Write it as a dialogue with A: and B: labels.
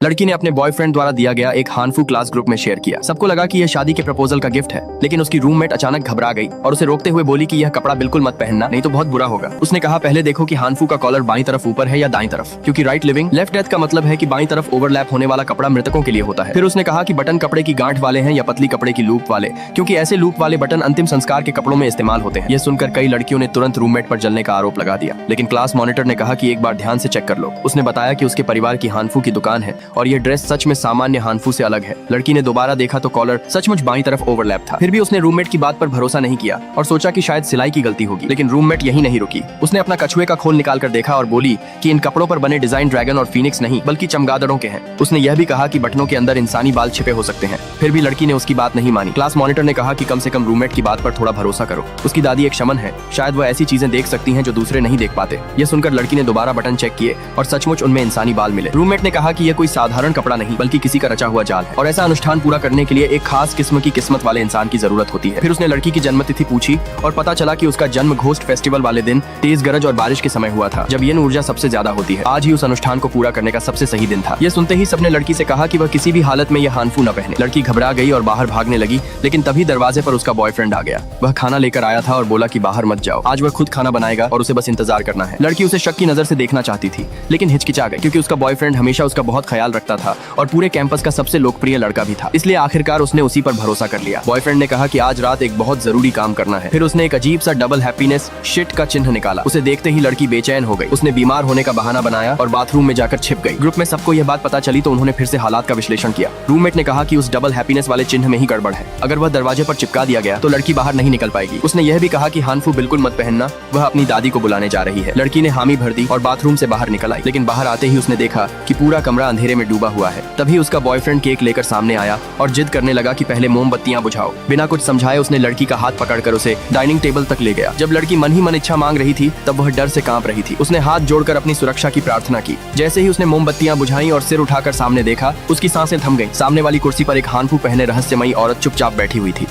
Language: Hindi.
A: लड़की ने अपने बॉयफ्रेंड द्वारा दिया गया एक हानफू क्लास ग्रुप में शेयर किया। सबको लगा कि यह शादी के प्रपोजल का गिफ्ट है, लेकिन उसकी रूममेट अचानक घबरा गई और उसे रोकते हुए बोली कि यह कपड़ा बिल्कुल मत पहनना, नहीं तो बहुत बुरा होगा। उसने कहा, पहले देखो कि हानफू का कॉलर बाईं तरफ ऊपर है या दाईं तरफ, क्योंकि राइट लिविंग लेफ्ट डेथ का मतलब है कि बाईं तरफ ओवरलैप होने वाला कपड़ा मृतकों के लिए होता है। फिर उसने कहा कि बटन कपड़े की गांठ वाले हैं या पतली कपड़े की लूप वाले, क्योंकि ऐसे लूप वाले बटन अंतिम संस्कार के कपड़ों में इस्तेमाल होते हैं। यह सुनकर कई लड़कियों ने तुरंत रूममेट पर जलने का आरोप लगा दिया, लेकिन क्लास मॉनिटर ने कहा कि एक बार ध्यान से चेक कर लो। उसने बताया कि उसके परिवार की हानफू की दुकान है और यह ड्रेस सच में सामान्य हानफू से अलग है। लड़की ने दोबारा देखा तो कॉलर सचमुच बाईं तरफ ओवरलैप था। फिर भी उसने रूममेट की बात पर भरोसा नहीं किया और सोचा कि शायद सिलाई की गलती होगी, लेकिन रूममेट यही नहीं रुकी। उसने अपना कछुए का खोल निकाल कर देखा और बोली कि इन कपड़ों पर बने डिजाइन ड्रैगन और फीनिक्स नहीं बल्कि चमगादड़ों के हैं। उसने यह भी कहा कि बटनों के अंदर इंसानी बाल छिपे हो सकते हैं। फिर भी लड़की ने उसकी बात नहीं मानी। क्लास मॉनिटर ने कहा कि कम से कम रूममेट की बात पर थोड़ा भरोसा करो। उसकी दादी एक शमन है, शायद वह ऐसी चीजें देख सकती हैं जो दूसरे नहीं देख पाते। यह सुनकर लड़की ने दोबारा बटन चेक किए और सचमुच उनमें इंसानी बाल मिले। रूममेट ने कहा कि यह कोई साधारण कपड़ा नहीं बल्कि किसी का रचा हुआ जाल है और ऐसा अनुष्ठान पूरा करने के लिए एक खास किस्म की किस्मत वाले इंसान की जरूरत होती है। फिर उसने लड़की की जन्म तिथि पूछी और पता चला कि उसका जन्म घोस्ट फेस्टिवल वाले दिन तेज गरज और बारिश के समय हुआ था, जब यह ऊर्जा सबसे ज्यादा होती है। आज ही उस अनुष्ठान को पूरा करने का सबसे सही दिन था। यह सुनते ही सबने लड़की से कहा कि वह किसी भी हालत में यह हानफू न पहने। लड़की घबरा गई और बाहर भागने लगी, लेकिन तभी दरवाजे पर उसका बॉयफ्रेंड आ गया। वह खाना लेकर आया था और बोला कि बाहर मत जाओ, आज वह खुद खाना बनाएगा और उसे बस इंतजार करना है। लड़की उसे शक की नजर से देखना चाहती थी, लेकिन हिचकिचा गई, क्योंकि उसका बॉयफ्रेंड हमेशा उसका बहुत ख्याल रखता था और पूरे कैंपस का सबसे लोकप्रिय लड़का भी था। इसलिए आखिरकार उसने उसी पर भरोसा कर लिया। बॉयफ्रेंड ने कहा कि आज रात एक बहुत जरूरी काम करना है। फिर उसने एक अजीब सा डबल हैप्पीनेस शिट का चिन्ह निकाला। उसे देखते ही लड़की बेचैन हो गई। उसने बीमार होने का बहाना बनाया और बाथरूम में जाकर छिप गई। ग्रुप में सबको यह बात पता चली तो उन्होंने फिर से हालात का विश्लेषण किया। रूममेट ने कहा कि उस डबल हैप्पीनेस वाले चिन्ह में ही गड़बड़ है। अगर वह दरवाजे पर चिपका दिया गया तो लड़की बाहर नहीं निकल पाएगी। उसने यह भी कहा कि हानफू बिल्कुल मत पहनना, वह अपनी दादी को बुलाने जा रही है। लड़की ने हामी भर दी और बाथरूम से बाहर निकल आई, लेकिन बाहर आते ही उसने देखा कि पूरा कमरा अंधेरे में डूबा हुआ है। तभी उसका बॉयफ्रेंड केक लेकर सामने आया और जिद करने लगा कि पहले मोमबत्तियां बुझाओ। बिना कुछ समझाए उसने लड़की का हाथ पकड़कर उसे डाइनिंग टेबल तक ले गया। जब लड़की मन ही मन इच्छा मांग रही थी तब वह डर से कांप रही थी। उसने हाथ जोड़कर अपनी सुरक्षा की प्रार्थना की। जैसे ही उसने मोमबत्तियां बुझाई और सिर उठाकर सामने देखा, उसकी सांसें थम गईं। सामने वाली कुर्सी पर एक हानफू पहने रहस्यमयी औरत चुपचाप बैठी हुई थी।